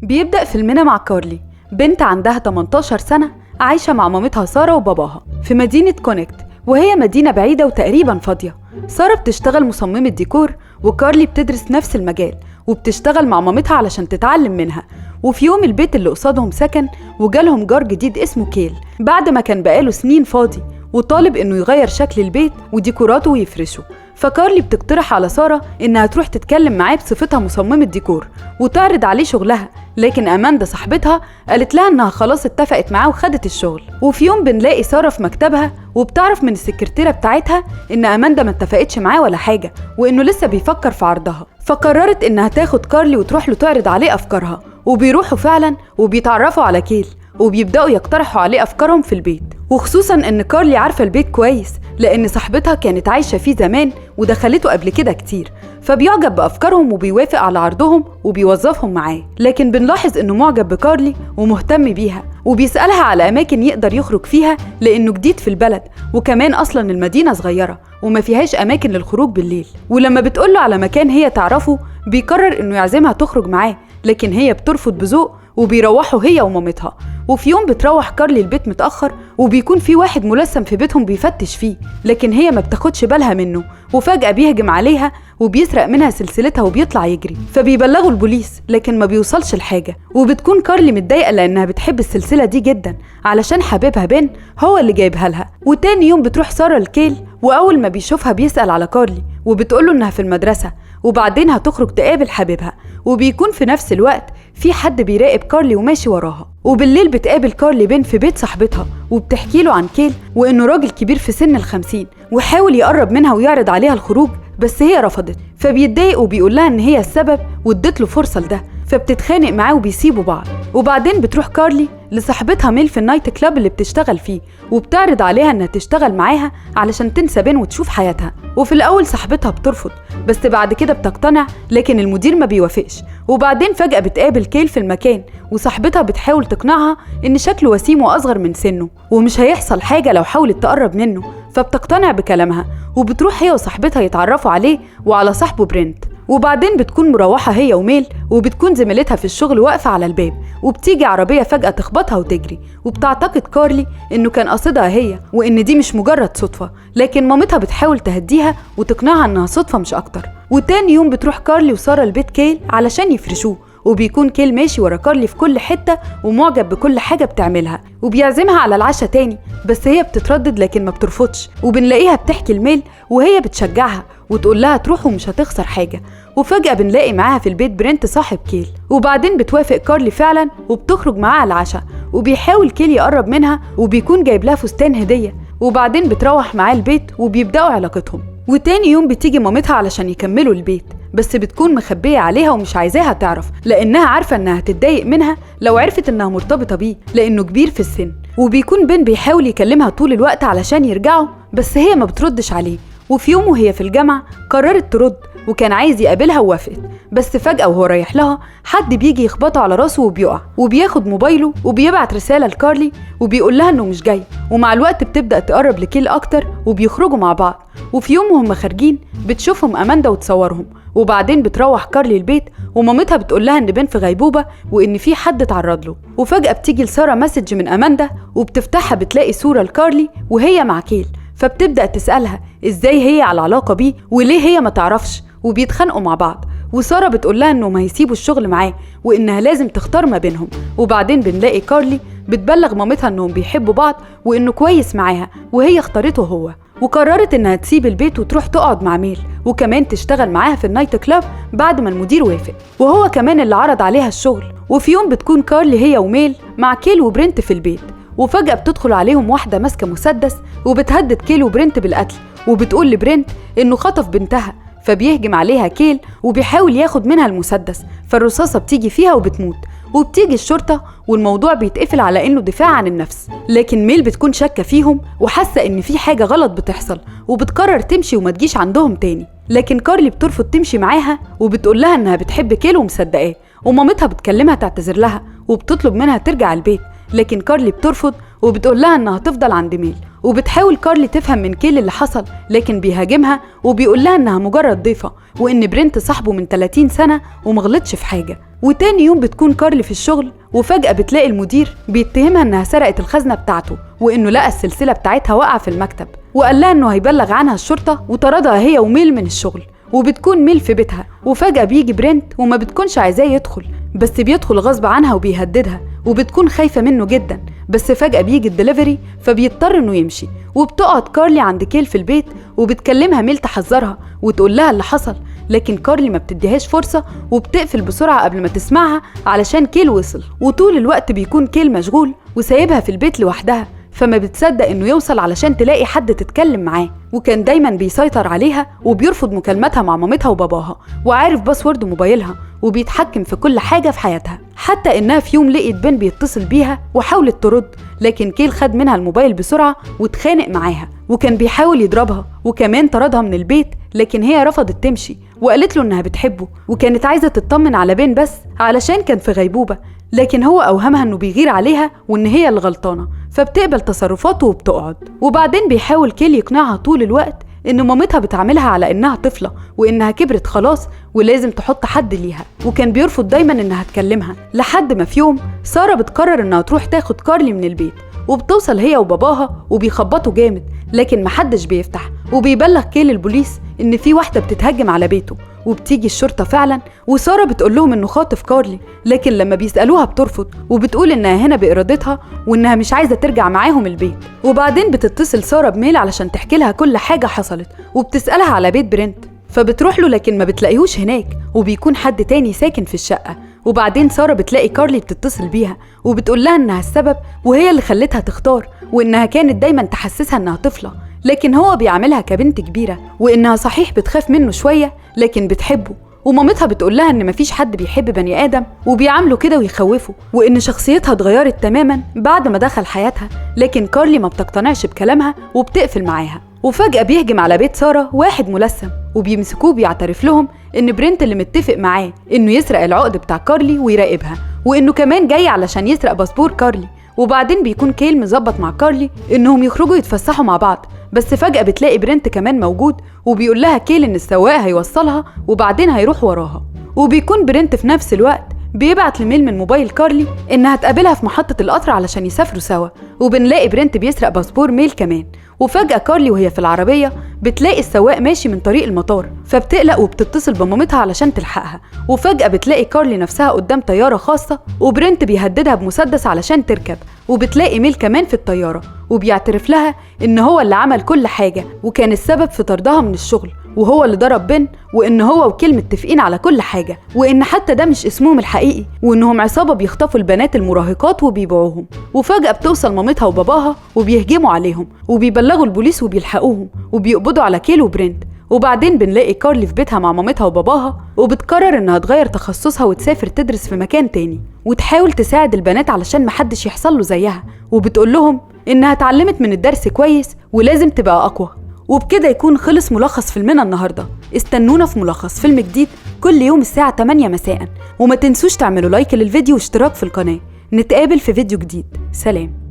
بيبدأ فيلمنا مع كارلي، بنت عندها 18 سنة عايشة مع مامتها سارة وباباها في مدينة كونكت، وهي مدينة بعيدة وتقريبا فاضية. سارة بتشتغل مصممة ديكور، وكارلي بتدرس نفس المجال وبتشتغل مع مامتها علشان تتعلم منها. وفي يوم البيت اللي قصادهم سكن، وجالهم جار جديد اسمه كيل بعد ما كان بقاله سنين فاضي، وطالب انه يغير شكل البيت وديكوراته ويفرشه. فكارلي بتقترح على سارة انها تروح تتكلم معاه بصفتها مصممة ديكور وتعرض عليه شغلها، لكن أماندا صاحبتها قالت لها انها خلاص اتفقت معاه وخدت الشغل. وفي يوم بنلاقي سارة في مكتبها وبتعرف من السكرتيرة بتاعتها ان أماندا ما اتفقتش معاه ولا حاجة، وانه لسه بيفكر في عرضها. فقررت انها تاخد كارلي وتروح له تعرض عليه افكارها، وبيروحوا فعلا وبيتعرفوا على كيل وبيبدأوا يقترحوا عليه أفكارهم في البيت، وخصوصا إن كارلي عارفة البيت كويس لأن صاحبتها كانت عايشة فيه زمان ودخلته قبل كده كتير، فبيعجب بأفكارهم وبيوافق على عرضهم وبيوظفهم معاه. لكن بنلاحظ إنه معجب بكارلي ومهتم بيها، وبيسألها على أماكن يقدر يخرج فيها لأنه جديد في البلد، وكمان أصلا المدينة صغيرة وما فيهاش أماكن للخروج بالليل. ولما بتقوله على مكان هي تعرفه بيقرر إنه يعزمها تخرج معاه، لكن هي بترفض بذوق وبيروحوا هي ومامتها. وفي يوم بتروح كارلي البيت متأخر، وبيكون في واحد ملثم في بيتهم بيفتش فيه، لكن هي ما بتاخدش بالها منه، وفجأة بيهجم عليها وبيسرق منها سلسلتها وبيطلع يجري. فبيبلغوا البوليس لكن ما بيوصلش لحاجة، وبتكون كارلي متضايقة لأنها بتحب السلسلة دي جدا علشان حبيبها بن هو اللي جايبها لها. وتاني يوم بتروح سارة لكيل، وأول ما بيشوفها بيسأل على كارلي وبتقوله إنها في المدرسة، وبعدين هتخرج تقابل حبيبها. وبيكون في نفس الوقت في حد بيراقب كارلي وماشي وراها. وبالليل بتقابل كارلي بن في بيت صاحبتها وبتحكي له عن كيل، وإنه راجل كبير في سن 50 وحاول يقرب منها ويعرض عليها الخروج بس هي رفضت. فبيتضايق وبيقول لها إن هي السبب وادت له فرصة لده، فبتتخانق معاه وبيسيبوا بعض. وبعدين بتروح كارلي لصاحبتها ميل في النايت كلاب اللي بتشتغل فيه، وبتعرض عليها انها تشتغل معاها علشان تنسى بن وتشوف حياتها. وفي الاول صاحبتها بترفض بس بعد كده بتقتنع، لكن المدير ما بيوافقش. وبعدين فجأة بتقابل كيل في المكان، وصاحبتها بتحاول تقنعها ان شكله وسيم واصغر من سنه ومش هيحصل حاجة لو حاولت تقرب منه، فبتقتنع بكلامها. وبتروح هي وصاحبتها يتعرفوا عليه وعلى صاحبه برنت. وبعدين بتكون مروحة هي وميل، وبتكون زميلتها في الشغل واقفة على الباب، وبتيجي عربية فجأة تخبطها وتجري. وبتعتقد كارلي إنه كان قصدها هي وإن دي مش مجرد صدفة، لكن مامتها بتحاول تهديها وتقنعها إنها صدفة مش أكتر. وتاني يوم بتروح كارلي وسارة لبيت كيل علشان يفرشوه، وبيكون كيل ماشي ورا كارلي في كل حتة ومعجب بكل حاجة بتعملها، وبيعزمها على العشاء تاني بس هي بتتردد لكن ما بترفضش. وبنلاقيها بتحكي لميل وهي بتشجعها وتقول لها تروح ومش هتخسر حاجة. وفجأة بنلاقي معاها في البيت برنت صاحب كيل، وبعدين بتوافق كارلي فعلا وبتخرج معاها على العشاء. وبيحاول كيل يقرب منها وبيكون جايب لها فستان هدية، وبعدين بتروح معاه البيت وبيبدأوا علاقتهم. وتاني يوم بتيجي مامتها علشان يكملوا البيت، بس بتكون مخبية عليها ومش عايزاها تعرف لأنها عارفة إنها هتتضايق منها لو عرفت إنها مرتبطة بيه لأنه كبير في السن. وبيكون بن بيحاول يكلمها طول الوقت علشان يرجعوا بس هي ما بتردش عليه. وفي يوم وهي في الجامعة قررت ترد، وكان عايز يقابلها ووافقت، بس فجأة وهو رايح لها حد بيجي يخبطه على راسه وبيقع، وبياخد موبايله وبيبعت رسالة لكارلي وبيقول لها إنه مش جاي. ومع الوقت بتبدأ تقرب لكيل أكتر وبيخرجوا مع بعض. وفي يوم وهم خارجين بتشوفهم أماندا وتصورهم. وبعدين بتروح كارلي البيت ومامتها بتقول لها إن بن في غيبوبة وإن في حد اتعرض له. وفجأة بتيجي لسارة مسج من أماندا، وبتفتحها بتلاقي صورة لكارلي وهي مع كيل. فبتبدأ تسألها إزاي هي على علاقة بيه وليه هي ما تعرفش، وبيتخانقوا مع بعض. وسارة بتقول لها إنهم هيسيبوا الشغل معاه وإنها لازم تختار ما بينهم. وبعدين بنلاقي كارلي بتبلغ مامتها إنهم بيحبوا بعض وإنه كويس معاها وهي اختارته هو. وقررت إنها تسيب البيت وتروح تقعد مع ميل، وكمان تشتغل معاها في النايت كلاب بعد ما المدير وافق، وهو كمان اللي عرض عليها الشغل. وفي يوم بتكون كارلي هي وميل مع كيل وبرنت في البيت، وفجأة بتدخل عليهم واحدة ماسكة مسدس وبتهدد كيل وبرنت بالقتل، وبتقول لبرنت إنه خطف بنتها. فبيهجم عليها كيل وبيحاول ياخد منها المسدس، فالرصاصة بتيجي فيها وبتموت. وبتيجي الشرطة والموضوع بيتقفل على إنه دفاع عن النفس، لكن ميل بتكون شاكة فيهم وحاسة إن في حاجة غلط بتحصل، وبتقرر تمشي وما تجيش عندهم تاني. لكن كارلي بترفض تمشي معاها وبتقول لها إنها بتحب كيل ومصدقاه. ومامتها بتكلمها تعتذر لها وبتطلب منها ترجع البيت، لكن كارلي بترفض وبتقول لها إنها تفضل عند ميل. وبتحاول كارلي تفهم من كيل اللي حصل، لكن بيهاجمها وبيقول لها انها مجرد ضيفة وان برنت صاحبه من 30 سنة ومغلطش في حاجة. وتاني يوم بتكون كارلي في الشغل وفجأة بتلاقي المدير بيتهمها انها سرقت الخزنة بتاعته، وانه لقى السلسلة بتاعتها واقعة في المكتب، وقال لها انه هيبلغ عنها الشرطة، وطردها هي وميل من الشغل. وبتكون ميل في بيتها، وفجأة بيجي برنت وما بتكونش عايزاه يدخل، بس بيدخل غصب عنها وبيهددها، وبتكون خايفة منه جدا. بس فجأة بيجي الدليفري فبيضطر انه يمشي، وبتقعد كارلي عند كيل في البيت وبتكلمها ميل تحذرها وتقول لها اللي حصل، لكن كارلي ما بتديهاش فرصة وبتقفل بسرعة قبل ما تسمعها علشان كيل وصل. وطول الوقت بيكون كيل مشغول وسايبها في البيت لوحدها، فما بتصدق انه يوصل علشان تلاقي حد تتكلم معاه. وكان دايما بيسيطر عليها وبيرفض مكالماتها مع مامتها وباباها، وعارف باسورد موبايلها وبيتحكم في كل حاجة في حياتها، حتى انها في يوم لقيت بن بيتصل بيها وحاولت ترد، لكن كيل خد منها الموبايل بسرعة واتخانق معاها، وكان بيحاول يضربها وكمان طردها من البيت، لكن هي رفضت تمشي وقالت له انها بتحبه وكانت عايزة تطمن على بن بس علشان كان في غيبوبة، لكن هو اوهمها انه بيغير عليها وان هي اللي غلطانة، فبتقبل تصرفاته وبتقعد. وبعدين بيحاول كيل يقنعها طول الوقت ان مامتها بتعاملها على انها طفلة وانها كبرت خلاص ولازم تحط حد ليها، وكان بيرفض دايما انها تكلمها، لحد ما في يوم سارة بتقرر انها تروح تاخد كارلي من البيت، وبتوصل هي وباباها وبيخبطوا جامد، لكن محدش بيفتح، وبيبلغ كيل البوليس ان في واحدة بتتهجم على بيته، وبتيجي الشرطة فعلا، وسارة بتقول لهم انه خاطف كارلي، لكن لما بيسألوها بترفض وبتقول انها هنا بإرادتها وانها مش عايزة ترجع معاهم البيت. وبعدين بتتصل سارة بميل علشان تحكي لها كل حاجة حصلت، وبتسألها على بيت برنت، فبتروح له لكن ما بتلاقيهوش هناك، وبيكون حد تاني ساكن في الشقة. وبعدين سارة بتلاقي كارلي بتتصل بيها وبتقول لها انها السبب وهي اللي خلتها تختار، وانها كانت دايما تحسسها انها طفلة، لكن هو بيعاملها كبنت كبيرة، وانها صحيح بتخاف منه شوية لكن بتحبه. ومامتها بتقول لها ان مفيش حد بيحب بني ادم وبيعامله كده ويخوفه، وان شخصيتها اتغيرت تماما بعد ما دخل حياتها، لكن كارلي ما بتقتنعش بكلامها وبتقفل معاها. وفجأة بيهجم على بيت سارة واحد ملثم وبيمسكوه بيعترف لهم ان برنت اللي متفق معاه انه يسرق العقد بتاع كارلي ويراقبها، وانه كمان جاي علشان يسرق باسبور كارلي. وبعدين بيكون كيل مظبط مع كارلي انهم يخرجوا يتفسحوا مع بعض، بس فجأة بتلاقي برنت كمان موجود وبيقول لها كيل ان السواق هيوصلها وبعدين هيروح وراها. وبيكون برنت في نفس الوقت بيبعت لميل من موبايل كارلي انها تقابلها في محطة القطر علشان يسافروا سوا، وبنلاقي برنت بيسرق باسبور ميل كمان. وفجأة كارلي وهي في العربية بتلاقي السواق ماشي من طريق المطار، فبتقلق وبتتصل بمامتها علشان تلحقها. وفجأة بتلاقي كارلي نفسها قدام طيارة خاصة وبرنت بيهددها بمسدس علشان تركب، وبتلاقي ميل كمان في الطيارة وبيعترف لها ان هو اللي عمل كل حاجة وكان السبب في طردها من الشغل، وهو اللي ضرب بن، وان هو وكيل متفقين على كل حاجة، وان حتى ده مش اسمهم الحقيقي، وانهم عصابة بيخطفوا البنات المراهقات وبيبيعوهم. وفجأة بتوصل مامتها وباباها وبيهجموا عليهم وبيبلغوا البوليس وبيلحقوهم وبيقبضوا على كيل وبرنت. وبعدين بنلاقي كارلي في بيتها مع مامتها وباباها وبتقرر انها تغير تخصصها وتسافر تدرس في مكان تاني وتحاول تساعد البنات علشان محدش يحصل له زيها، وبتقول لهم انها اتعلمت من الدرس كويس ولازم تبقى اقوى. وبكده يكون خلص ملخص فيلمنا النهاردة. استنونا في ملخص فيلم جديد كل يوم الساعة 8 مساء، وما تنسوش تعملوا لايك للفيديو واشتراك في القناة. نتقابل في فيديو جديد. سلام.